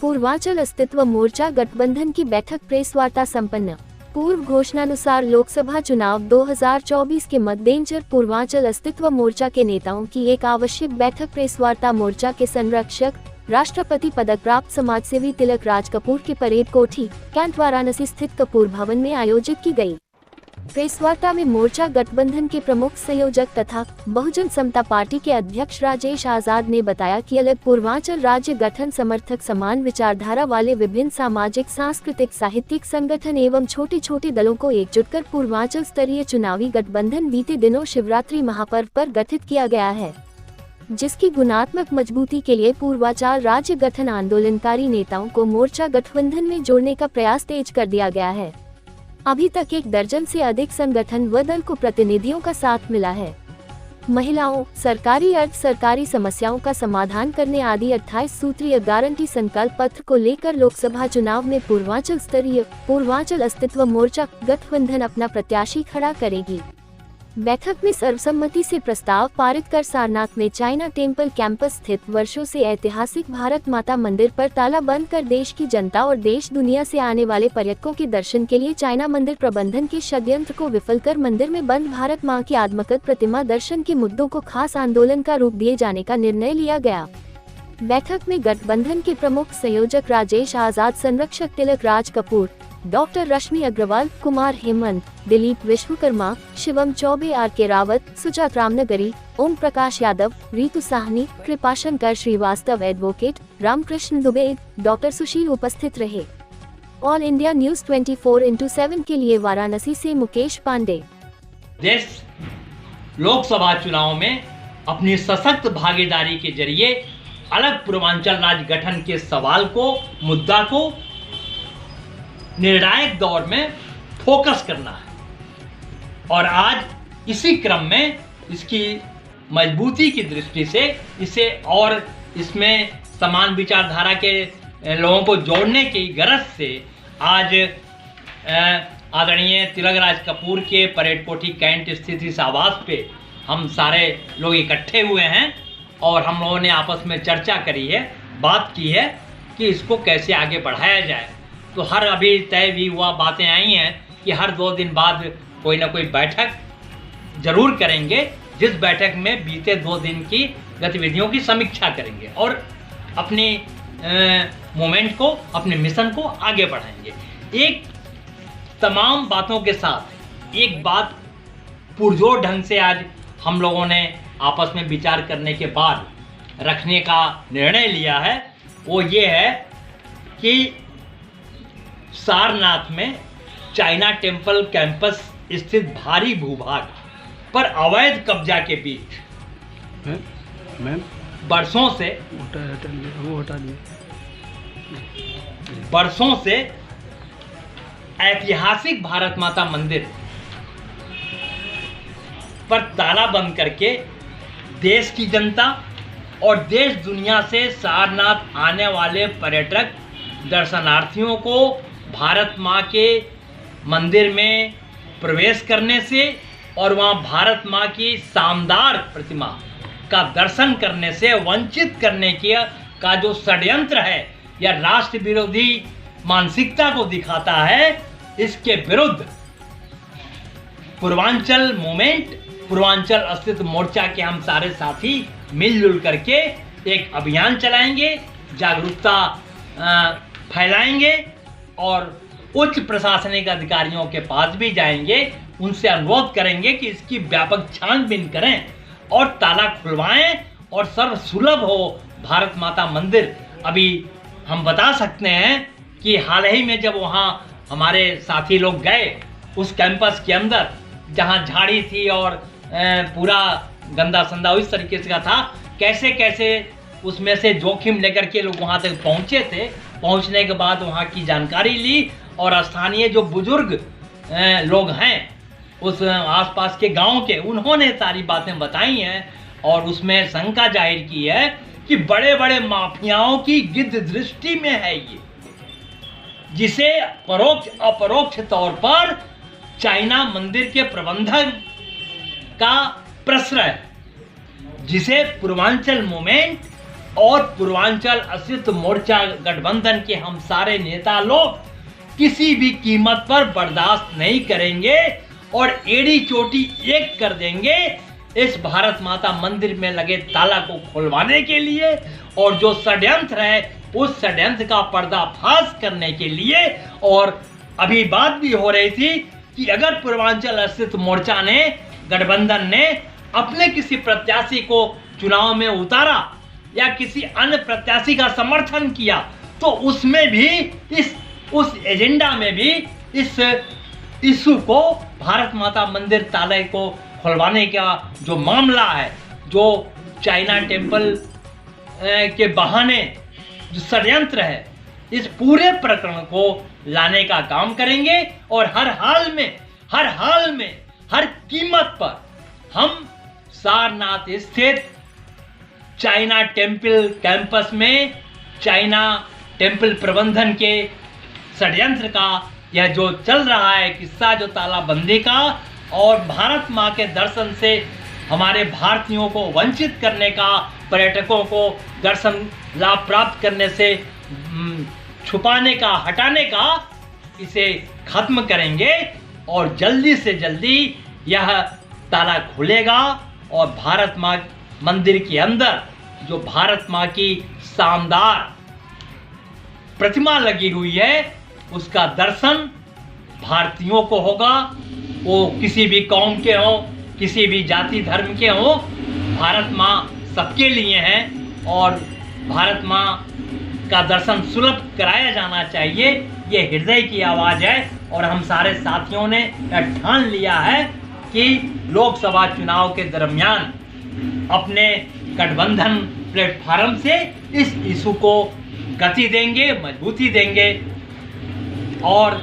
पूर्वांचल अस्तित्व मोर्चा गठबंधन की बैठक प्रेस वार्ता संपन्न। पूर्व घोषणानुसार लोकसभा चुनाव 2024 के मद्देनजर पूर्वांचल अस्तित्व मोर्चा के नेताओं की एक आवश्यक बैठक प्रेस वार्ता मोर्चा के संरक्षक राष्ट्रपति पदक प्राप्त समाजसेवी तिलक राज कपूर की परेड कोठी कैंट वाराणसी स्थित कपूर भवन में आयोजित की गई। प्रेस वार्ता में मोर्चा गठबंधन के प्रमुख संयोजक तथा बहुजन समता पार्टी के अध्यक्ष राजेश आजाद ने बताया कि अलग पूर्वांचल राज्य गठन समर्थक समान विचारधारा वाले विभिन्न सामाजिक, सांस्कृतिक, साहित्यिक संगठन एवं छोटे छोटे दलों को एकजुट कर पूर्वांचल स्तरीय चुनावी गठबंधन बीते दिनों शिवरात्रि महापर्व पर गठित किया गया है, जिसकी गुणात्मक मजबूती के लिए पूर्वांचल राज्य गठन आंदोलनकारी नेताओं को मोर्चा गठबंधन में जोड़ने का प्रयास तेज कर दिया गया है। अभी तक 1 दर्जन से अधिक संगठन व दल को प्रतिनिधियों का साथ मिला है। महिलाओं, सरकारी अर्ध सरकारी समस्याओं का समाधान करने आदि 28 सूत्रीय गारंटी संकल्प पत्र को लेकर लोकसभा चुनाव में पूर्वांचल अस्तित्व मोर्चा गठबंधन अपना प्रत्याशी खड़ा करेगी। बैठक में सर्वसम्मति से प्रस्ताव पारित कर सारनाथ में चाइना टेम्पल कैंपस स्थित वर्षों से ऐतिहासिक भारत माता मंदिर पर ताला बंद कर देश की जनता और देश दुनिया से आने वाले पर्यटकों के दर्शन के लिए चाइना मंदिर प्रबंधन के षड्यंत्र को विफल कर मंदिर में बंद भारत मां की आत्मकथ प्रतिमा दर्शन के मुद्दों को खास आंदोलन का रूप दिए जाने का निर्णय लिया गया। बैठक में गठबंधन के प्रमुख संयोजक राजेश आजाद, संरक्षक तिलक राज कपूर, डॉक्टर रश्मि अग्रवाल, कुमार हेमंत, दिलीप विश्वकर्मा, शिवम चौबे, आर.के. रावत, सुजात रामनगरी, ओम प्रकाश यादव, रीतु साहनी, कृपाशंकर श्रीवास्तव, एडवोकेट रामकृष्ण दुबे, डॉक्टर सुशील उपस्थित रहे। ऑल इंडिया न्यूज 24/7 के लिए वाराणसी से मुकेश पांडे। देश लोकसभा चुनाव में अपनी सशक्त भागीदारी के जरिए अलग पूर्वांचल राज्य गठन के सवाल को, मुद्दा को निर्णायक दौर में फोकस करना है और आज इसी क्रम में इसकी मजबूती की दृष्टि से इसे और इसमें समान विचारधारा के लोगों को जोड़ने की गरज से आज आदरणीय तिलक राज कपूर के परेड कोठी कैंट स्थित इस आवास पे हम सारे लोग इकट्ठे हुए हैं और हम लोगों ने आपस में चर्चा करी है, बात की है कि इसको कैसे आगे बढ़ाया जाए। तो हर अभी तय भी हुआ बातें आई हैं कि हर 2 दिन बाद कोई ना कोई बैठक जरूर करेंगे, जिस बैठक में बीते 2 दिन की गतिविधियों की समीक्षा करेंगे और अपनी मूवमेंट को, अपने मिशन को आगे बढ़ाएंगे। एक तमाम बातों के साथ एक बात पुरजोर ढंग से आज हम लोगों ने आपस में विचार करने के बाद रखने का निर्णय लिया है, वो ये है कि सारनाथ में चाइना टेम्पल कैंपस स्थित भारी भूभाग पर अवैध कब्जा के बीच बरसों से ऐतिहासिक भारत माता मंदिर पर ताला बंद करके देश की जनता और देश दुनिया से सारनाथ आने वाले पर्यटक दर्शनार्थियों को भारत माँ के मंदिर में प्रवेश करने से और वहाँ भारत माँ की शानदार प्रतिमा का दर्शन करने से वंचित करने का जो षड्यंत्र है या राष्ट्र विरोधी मानसिकता को दिखाता है, इसके विरुद्ध पूर्वांचल मूवमेंट, पूर्वांचल अस्तित्व मोर्चा के हम सारे साथी मिलजुल करके एक अभियान चलाएंगे, जागरूकता फैलाएंगे और उच्च प्रशासनिक अधिकारियों के पास भी जाएंगे, उनसे अनुरोध करेंगे कि इसकी व्यापक छानबीन करें और ताला खुलवाएं और सर्वसुलभ हो भारत माता मंदिर। अभी हम बता सकते हैं कि हाल ही में जब वहाँ हमारे साथी लोग गए उस कैंपस के अंदर, जहाँ झाड़ी थी और पूरा गंदा संदा इस तरीके से का था, कैसे कैसे उसमें से जोखिम लेकर के लोग वहाँ तक पहुँचे थे। पहुँचने के बाद वहाँ की जानकारी ली और स्थानीय जो बुजुर्ग लोग हैं उस आसपास के गांव के, उन्होंने सारी बातें बताई हैं और उसमें शंका जाहिर की है कि बड़े बड़े माफियाओं की गिद्ध दृष्टि में है ये, जिसे परोक्ष अपरोक्ष तौर पर चाइना मंदिर के प्रबंधन का प्रश्रय, जिसे पूर्वांचल मूवमेंट और पूर्वांचल अस्तित्व मोर्चा गठबंधन के हम सारे नेता लोग किसी भी कीमत पर बर्दाश्त नहीं करेंगे और एड़ी चोटी एक कर देंगे इस भारत माता मंदिर में लगे ताला को खुलवाने के लिए, और जो षड्यंत्र है उस षड्यंत्र का पर्दाफाश करने के लिए। और अभी बात भी हो रही थी कि अगर पूर्वांचल अस्तित्व मोर्चा ने, गठबंधन ने अपने किसी प्रत्याशी को चुनाव में उतारा या किसी अन्य प्रत्याशी का समर्थन किया, तो उसमें भी उस एजेंडा में भी इस इशू को, भारत माता मंदिर ताले को खुलवाने का जो मामला है, जो चाइना टेम्पल के बहाने जो षड्यंत्र है, इस पूरे प्रकरण को लाने का काम करेंगे। और हर हाल में हर कीमत पर हम सारनाथ स्थित चाइना टेम्पल कैंपस में चाइना टेम्पल प्रबंधन के षड्यंत्र का, यह जो चल रहा है किस्सा, जो तालाबंदी का और भारत माँ के दर्शन से हमारे भारतीयों को वंचित करने का, पर्यटकों को दर्शन लाभ प्राप्त करने से छुपाने का, हटाने का, इसे खत्म करेंगे और जल्दी से जल्दी यह ताला खुलेगा और भारत माँ मंदिर के अंदर जो भारत माँ की शानदार प्रतिमा लगी हुई है उसका दर्शन भारतीयों को होगा। वो किसी भी कौम के हो, किसी भी जाति धर्म के हो, भारत माँ सबके लिए है और भारत माँ का दर्शन सुलभ कराया जाना चाहिए। ये हृदय की आवाज़ है और हम सारे साथियों ने ठान लिया है कि लोकसभा चुनाव के दरमियान अपने गठबंधन प्लेटफार्म से इस इशू को गति देंगे, मजबूती देंगे और